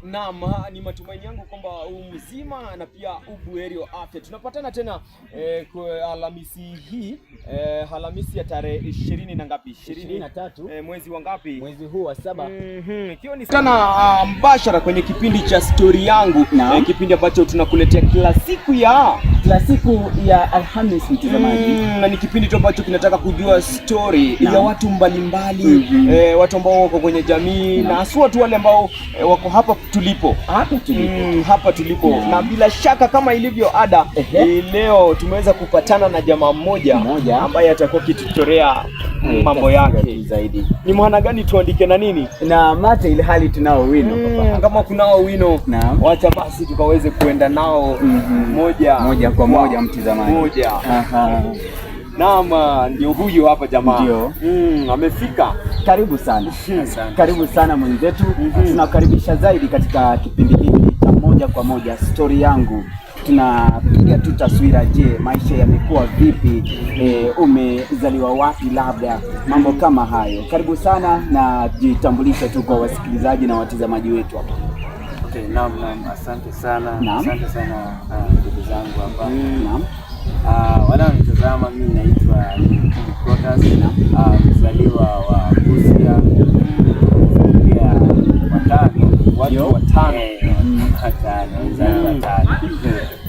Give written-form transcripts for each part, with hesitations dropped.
Naam, ni matumaini yangu kwamba mzima na pia ubuheri wa afya. Tunapatana tena kwa Alhamisi hii, Alhamisi ya tarehe 20 na ngapi? 23 mwezi wa ngapi? Mwezi huu wa 7. Ikiwa ni sana mbashara kwenye kipindi cha Story Yangu, kipindi ambacho tunakuletea kila siku ya Alhamisi mtazamaji. Na ni kipindi ambacho kinataka kujua story ya watu mbalimbali, watu ambao wako kwenye jamii na hasa watu wale ambao wako hapa tulipo. Na bila shaka kama ilivyo ada, leo tumeweza kupatana na jamaa mmoja ambaye atakuwa kitutorea mambo yake zaidi. Ni mwana gani tuandike na nini? Na mate ile hali tunao wino kama kunao wino, wacha basi tukaweze kuenda nao moja kwa moja mtazamaji. Naam, ndio huyu hapa jamaa. Ndio. Amefika. Karibu sana. Karibu sana mwenzetu. Tunakaribisha zaidi katika kipindi hiki cha moja kwa moja Story Yangu. Tunapiga tu taswira, je, maisha yamekuwa vipi? Umezaliwa wapi, labda mambo kama hayo. Karibu sana na jitambulishe tu kwa wasikilizaji na watazamaji wetu hapa. Okay, naam, asante sana. Asante sana ndugu zangu hapa. Wala mtazama, mimi naitwa Protas, mzaliwa wa Busia, watu watano.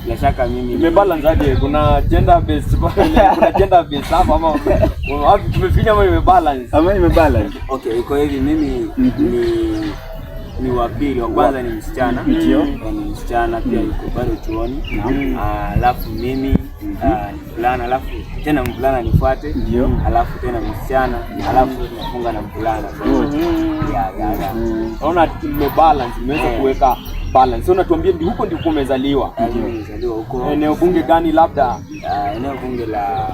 Bila shaka mimi nimebalance aje, kuna gender based hapa ama wapi tumefinya ama imebalance? Okay, iko hivi, mimi ni wa pili, wa kwanza ni msichana. Ndio. Ni msichana pia yuko bado chuoni. Alafu mimi ni mvulana, alafu tena mvulana nifuate. Ndio. Alafu tena msichana, alafu tunafunga na mvulana. Naona imebalance, imeweza kuweka balance. So unatuambia ndio huko ndiko umezaliwa? Nimezaliwa huko. Eneo bunge gani labda? Eneo bunge la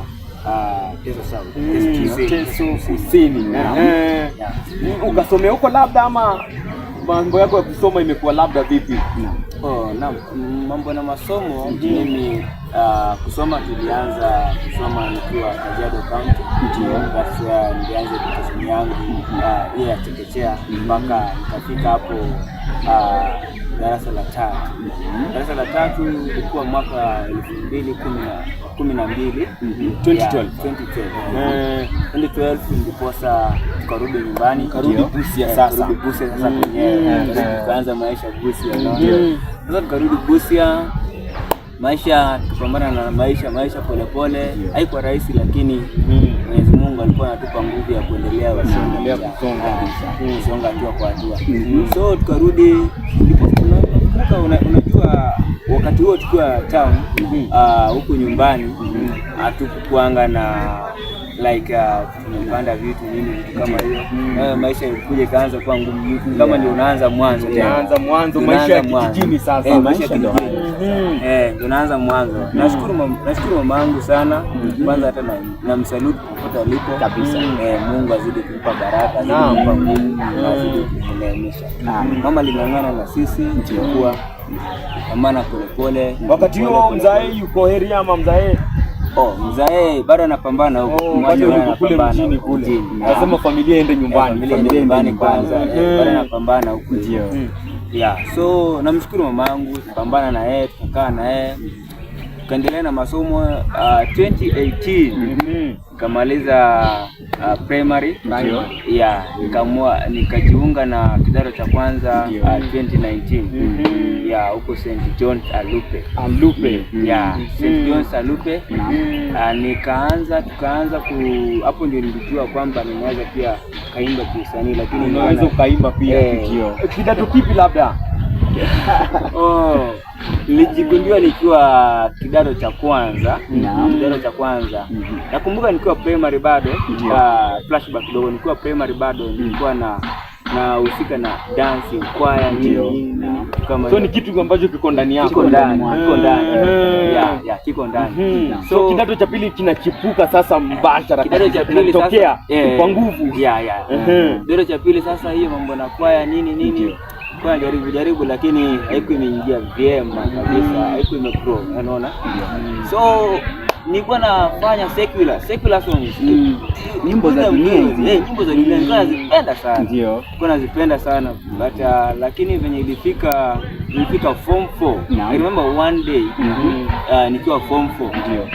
Teso South. Teso Kusini. Ukasomea huko labda ama mambo yako ya kusoma imekuwa labda vipi? Naam, mambo na masomo, mimi kusoma tulianza kusoma nikiwa Kajiado County. Basi nilianza masomo yangu ya chekechea mpaka nikafika hapo darasa la 3. Darasa la 3 ilikuwa mwaka 2012. 2012 ndiposa tukarudi nyumbani, Busia sasa. Tukaanza maisha Busia. Sasa tukarudi Busia, maisha tukapambana na maisha polepole. Haikuwa rahisi, lakini Mwenyezi Mungu alikuwa anatupa nguvu ya kuendelea kusonga hatua kwa hatua. So tukarudi, ndipo unajua wakati huo tukiwa town huko nyumbani hatukuanga na tumepanda vitu kama hiyo. Maisha ilikuja kaanza kuwa ngumu, kama ndio unaanza mwanzo. Maisha ya kijijini sasa. Maisha ndio unaanza mwanzo. Nashukuru mama yangu sana. Kwanza hata namsalute popote alipo kabisa. Mungu azidi kumpa baraka, azidi kumpa nguvu, azidi kumwelimisha. Mama aling'ang'ana na sisi tulikuwa amana polepole. Wakati huo mzae yuko area ama mzae? Mzae bado anapambana huko. Bado kule mjini kule. Lazima familia iende nyumbani. Familia nyumbani kwanza. Bado anapambana huko. So namshukuru mama yangu, tupambana na yeye, tukakaa na yeye, tukaendelea na masomo. 2018 nikamaliza primary. Nikajiunga na kidato cha kwanza 2019 huko St. John's Alupe. St. John's Alupe. Tukaanza hapo ndio nilijua kwamba ninaweza pia kaimba kisanii, lakini unaweza kaimba pia kidato kipi labda? Nilijigundua nikiwa kidato cha kwanza. Nakumbuka nikiwa primary bado, flashback kidogo, nikiwa primary bado nilikuwa na husika na dancing choir kama. So ni kitu ambacho kiko ndani yako. Kiko ndani. Kiko ndani. So kidato cha pili kinachipuka sasa mbashara. Kidato cha pili sasa kwa nguvu. Kidato cha pili sasa hiyo mambo na choir nini. Kwa jaribu lakini haikuwa imeingia vyema kabisa, haikuwa imegrow, unaona. So nilikuwa nafanya secular songs. Nyimbo za dunia hizi. Nyimbo za dunia nilikuwa nazipenda sana. Ndio. Nilikuwa nazipenda sana. But lakini venye ilifika form 4. I remember one day nikiwa form 4. Ndio.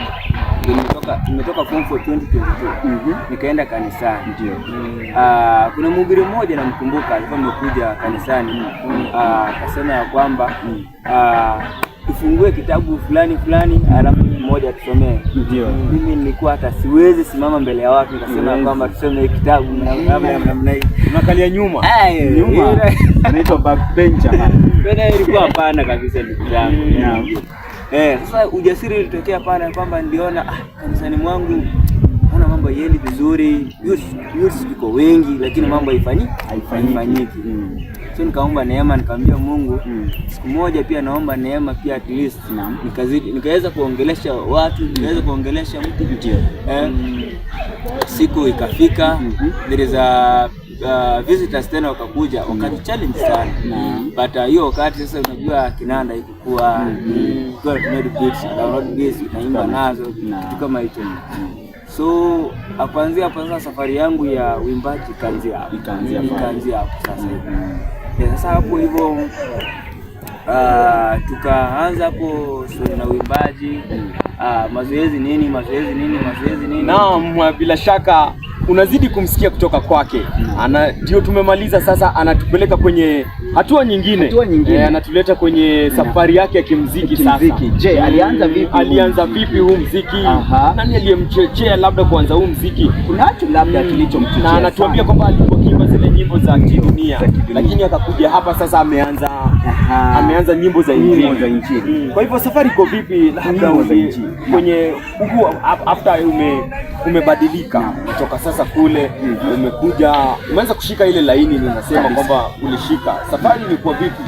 Nimetoka form 4 2022. Nikaenda kanisani. Ndio. Kuna mhubiri mmoja namkumbuka alikuwa amekuja kanisani. Akasema ya kwamba tufungue kitabu fulani alafu mmoja atusomee. Ndio. Mimi nilikuwa hata siwezi simama mbele ya watu nikasema kwamba tusome kitabu namna hii. Unakalia nyuma. Anaitwa backbencher. Bwana ilikuwa hapana kabisa ndugu yangu. Sasa ujasiri ulitokea pale kwamba niliona kanisani mwangu naona mambo yaendi vizuri, youth tuko wengi lakini mambo haifanyiki. So nikaomba neema, nikamwambia Mungu siku moja pia naomba neema pia at least nikaweza kuongelesha watu, nikaweza kuongelesha mtu. Siku ikafika, there is a visitors tena wakakuja wakati challenge sana. But hiyo wakati sasa unajua kinanda ikukua kwa beats download beats naimba nazo kitu kama hicho. So kuanzia hapo sasa safari yangu ya uimbaji ikaanzia hapo sasa. Sasa hapo hivyo tukaanza hapo swali na uimbaji, mazoezi nini. Naam, bila shaka unazidi kumsikia kutoka kwake. Ndio tumemaliza sasa, anatupeleka kwenye hatua nyingine. Anatuleta kwenye safari yake ya kimuziki sasa. Je, alianza vipi huu muziki? Nani aliyemchochea labda kuanza huu muziki? Kunacho labda kilichomchochea. Na anatuambia kwamba alikuwa kiimba zile nyimbo za kidunia, lakini akakuja hapa sasa ameanza nyimbo za injili. Kwa hivyo safari iko vipi labda kwenye after umebadilika kutoka sasa kule umekuja umeanza kushika ile laini, ninasema kwamba ulishika. Safari ilikuwa vipi?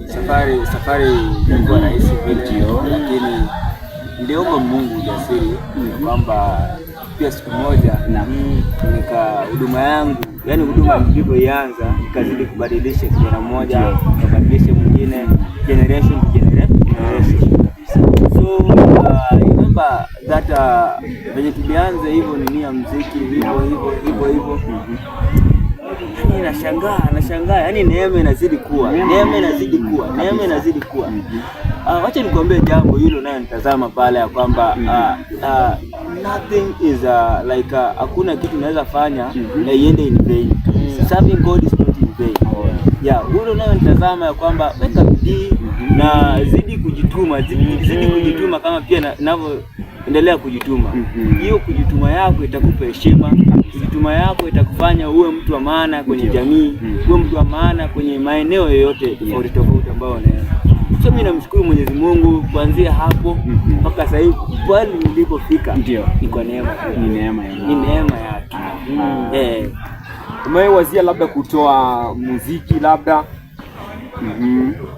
Safari ilikuwa rahisi vile, lakini niliomba Mungu ujasiri kwamba pia siku moja huduma yangu, yani huduma nilipoianza ikazidi kubadilisha kijana mmoja, kubadilisha mwingine, generation to generation. So remember that venye tulianza hivyo nini ya muziki hivyo nashangaa yani neema inazidi kuwa. Wacha nikwambie jambo hilo nayo nitazama pale ya kwamba nothing is like hakuna kitu naweza fanya na iende in vain. Serving God is not in vain. Hilo nayo nitazama ya kwamba weka bidii na zidi kujituma kama pia ninavyoendelea kujituma. Hiyo kujituma yako itakupa heshima, kujituma yako itakufanya uwe mtu wa maana kwenye jamii, uwe mtu wa maana kwenye maeneo yoyote tofauti ambayo unaenda. So mimi namshukuru Mwenyezi Mungu kuanzia hapo mpaka sasa hivi pale nilipofika. Ni kwa neema. Ni neema yake. Umewazia labda kutoa muziki labda?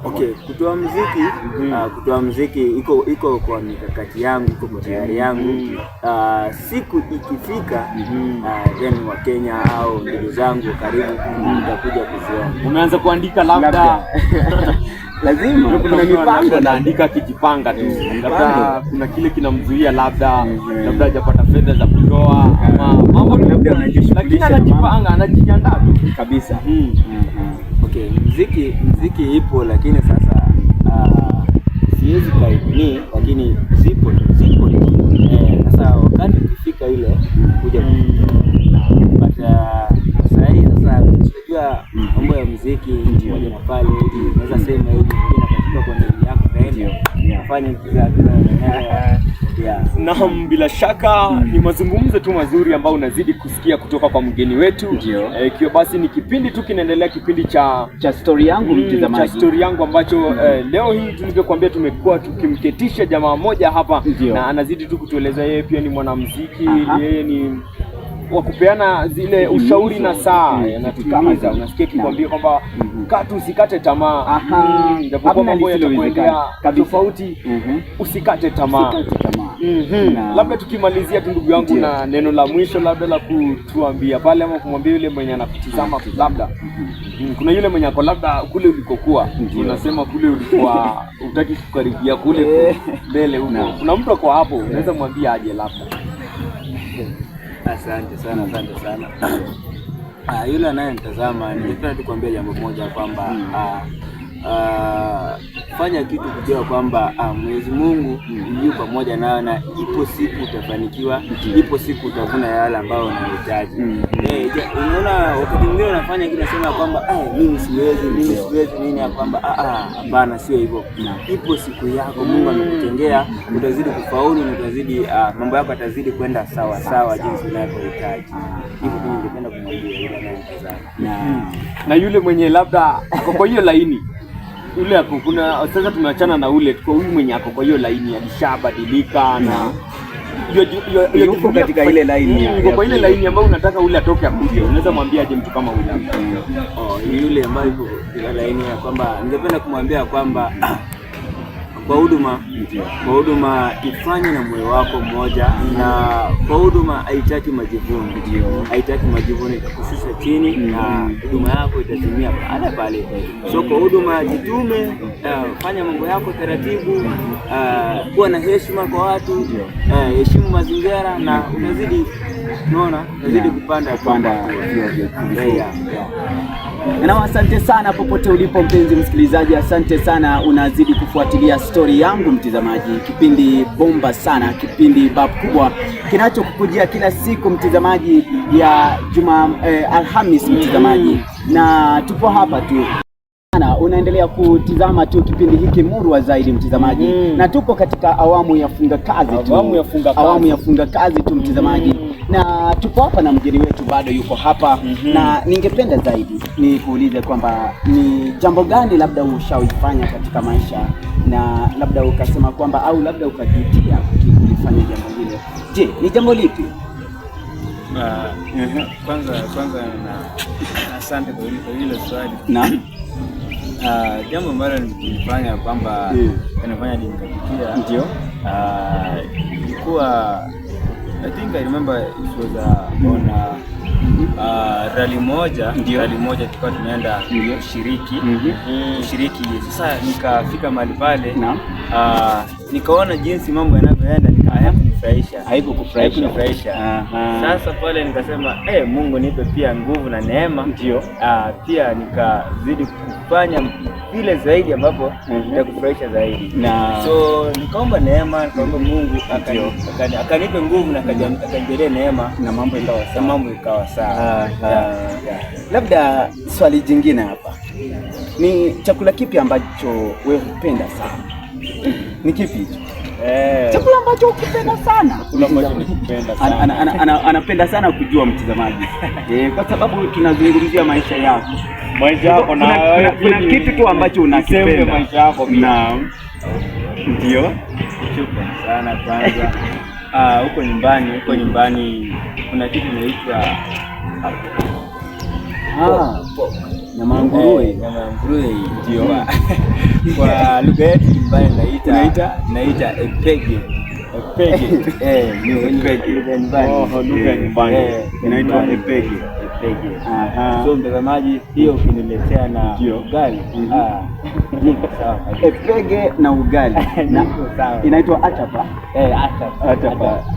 Okay, kutoa muziki iko kwa mikakati yangu, iko kwa tayari yangu. Siku ikifika yani wa Kenya au ndugu zangu karibu nitakuja kuziona. Umeanza kuandika labda? Lazima kuna mipango naandika kijipanga tu. Labda kuna kile kinamzuia labda hajapata fedha za kutoa ama mambo labda lakini anajiandaa tu kabisa. Okay, muziki ipo lakini sasa siwezi kaini lakini zipo. Sasa wakati ukifika ile kuja but sasa unajua mambo ya muziki moja na pale naweza sema hivi katika kwa ndani yako kaenda fanya kitu. Naam, bila shaka ni mazungumzo tu mazuri ambayo unazidi kusikia kutoka kwa mgeni wetu. Ikiwa basi ni kipindi tu kinaendelea, kipindi cha story yangu mtazamaji, cha story yangu ambacho leo hii tulivyokuambia tumekuwa tukimketisha jamaa moja hapa na anazidi tu kutueleza yeye pia ni mwanamuziki, yeye ni wa kupeana zile ushauri na saa yanatutumiza. Unasikia kikwambia kwamba katu usikate tamaa. Japokuwa mambo yatakwendea tofauti, usikate tamaa. Labda tukimalizia tu ndugu yangu na neno la mwisho labda la kutuambia pale, ama kumwambia yule mwenye anakutizama labda kuna yule mwenye ako labda kule ulikokuwa, unasema kule ulikuwa utaki kukaribia kule mbele huko, kuna mtu ako hapo, unaweza mwambia aje labda? Asante sana. Yule anayenitazama, ningependa tu kuambia jambo moja kwamba fanya kitu kujua kwamba Mwenyezi Mungu yuko pamoja nawe, na ipo siku utafanikiwa, ipo siku utavuna yale ambayo unahitaji. Unaona, wakati mwingine unafanya kitu unasema kwamba mimi siwezi nini, kwamba hapana, sio hivyo. Ipo siku yako Mungu amekutengea, utazidi kufaulu, na utazidi mambo yako yatazidi kwenda sawa jinsi unavyohitaji. Hivyo tu ningependa kumwambia yule anayetazama. Na yule mwenye labda ako kwa hiyo laini, ule hapo kuna sasa tumeachana na ule, kwa huyu mwenye ako kwa hiyo laini alishabadilika na yuko katika ile laini, yuko kwa ile laini ambayo unataka ule atoke akuje, unaweza mwambia aje mtu kama yule? Yule ambaye yuko katika laini ya kwamba ningependa kumwambia kwamba kwa huduma ifanye na moyo wako mmoja, na kwa huduma haitaki majivuno, itakushusha chini na huduma yako itatimia pale. So kwa huduma jitume, fanya mambo yako taratibu, kuwa na heshima kwa watu, heshimu mazingira, na unazidi kupanda. Na asante sana popote ulipo mpenzi msikilizaji, asante sana unazidi kufuatilia Stori Yangu mtizamaji, kipindi bomba sana, kipindi bab kubwa kinachokukujia kila siku mtizamaji ya Alhamis mtizamaji, na tupo hapa tu unaendelea kutizama tu kipindi hiki murwa zaidi mtizamaji, na tupo katika awamu ya funga kazi tu mtizamaji, na tupo hapa na mgeni wetu bado yuko hapa, na ningependa zaidi ni kuulize kwamba ni jambo gani labda ushawaifanya katika maisha na labda ukasema kwamba au labda ukajutia kulifanya jambo hilo. Je, ni jambo lipi? Kwanza na asante kwa hilo swali. Naam. Jambo ambalo nilifanya kwamba nafanya nikajutia, ndio ilikuwa I think I remember it was on rally moja tulikuwa tunaenda kushiriki. Sasa nikafika mahali pale, nikaona jinsi mambo yanavyoenda, haikufurahisha. Sasa pale nikasema Mungu nipe pia nguvu na neema, ndio pia nikazidi kufanya vile zaidi ambapo nitakufurahisha zaidi. So nikaomba neema, nikaomba Mungu akanipe nguvu na akajalie neema, na mambo ikawa sawa. Labda swali jingine hapa, ni chakula kipi ambacho wewe hupenda sana? Ni kipi hicho? Chakula ambacho ukipenda sana. Anapenda sana kujua mtazamaji. Kwa sababu tunazungumzia maisha yako. Kuna kitu tu ambacho unakipenda maisha yako. Naam. Ndio. Shukrani sana kwanza. Huko nyumbani kuna kitu inaitwa nyama ya nguruwe. Ndio. Kwa lugha yetu nyumbani naita epege. Lugha nyumbani inaitwa epege. So mtazamaji, hiyo ukiniletea na ugali, sawa. Epege na ugali sawa. Inaitwa atapa.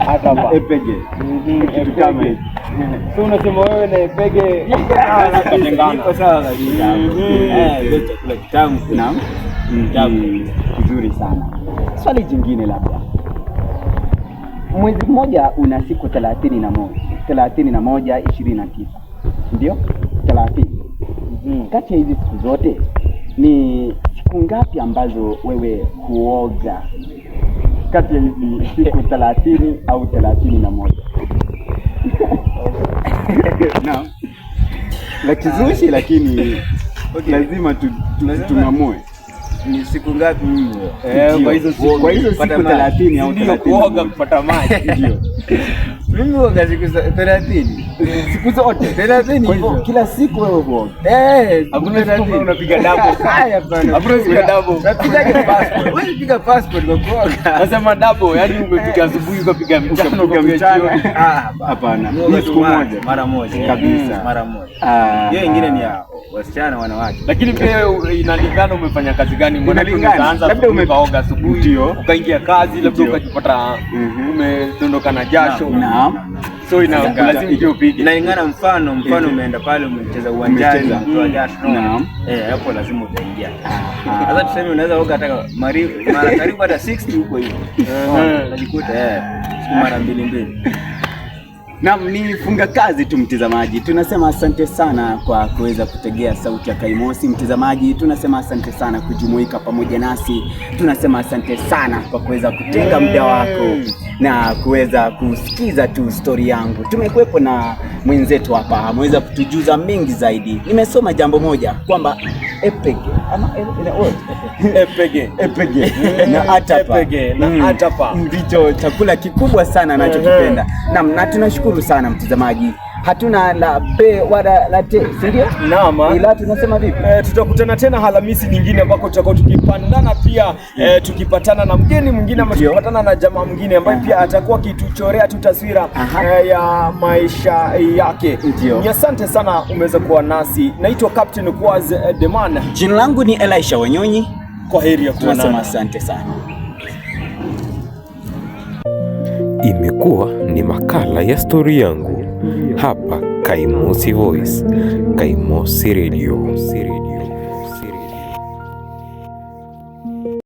Atapa. Epege. Kitu kama hicho. So unasema wewe na epege iko sawa kabisa. Ndio chakula kitamu. Naam. Kizuri sana. Swali jingine labda, mwezi mmoja una siku 31, 29, ndio 30. Kati ya hizi siku zote ni siku ngapi ambazo wewe huoga? Kati ya hizi siku 30 au 31? Naam. La kizushi, lakini lazima tunamue. ni siku ngapi huo? Kwa hizo siku 30 au 30 kuoga kupata maji. Ndio. Mimi huoga siku 30. Siku zote 30 kwa hivyo kila siku wewe huoga. Hakuna siku unapiga double. Haya bana. Hakuna siku double. Unapiga passport. Wewe piga passport kwa kuoga. Nasema double, yani umepiga asubuhi ukapiga mchana ukapiga jioni. Hapana. Ni Siku moja. Mara moja kabisa. Mara moja. Hiyo nyingine ni ya wasichana wanawake. Lakini pia inalingana umefanya kazi gani. Unaanza labda umeoga asubuhi ukaingia kazi labda ukajipata umedondoka na jasho. So lazima ndio upige. Inalingana mfano umeenda pale umecheza uwanjani kwa jasho. Hapo lazima utaingia. Sasa tuseme unaweza oga hata mara karibu hata 60 huko hivi. Unajikuta siku mara mbili. Naam, ni funga kazi tu mtazamaji. Tunasema asante sana kwa kuweza kutegea sauti ya Kaimosi. Mtazamaji, tunasema asante sana kujumuika pamoja nasi. Tunasema asante sana kwa kuweza kutenga muda wako na kuweza kusikiza tu story yangu. Tumekuwepo na mwenzetu hapa, ameweza kutujuza mengi zaidi. Nimesoma jambo moja kwamba epege na atapa ndicho chakula kikubwa sana anachokipenda. Na tunashukuru sana mtazamaji. Hatuna la be wala la te, ndio? Naam. Ila tunasema vipi? Tutakutana tena Alhamisi nyingine ambako tutakuwa tukipandana pia tukipatana na mgeni mwingine ama tukipatana na jamaa mwingine ambaye pia atakuwa kituchorea tu taswira ya maisha yake. Ni asante sana umeweza kuwa nasi. Naitwa Captain Kwaz the Man. Jina langu ni Elisha Wanyonyi. Kwa heri ya kuonana. Tunasema asante sana. Imekuwa ni makala ya stori yangu hapa Kaimosi Voice, Kaimosi Radio.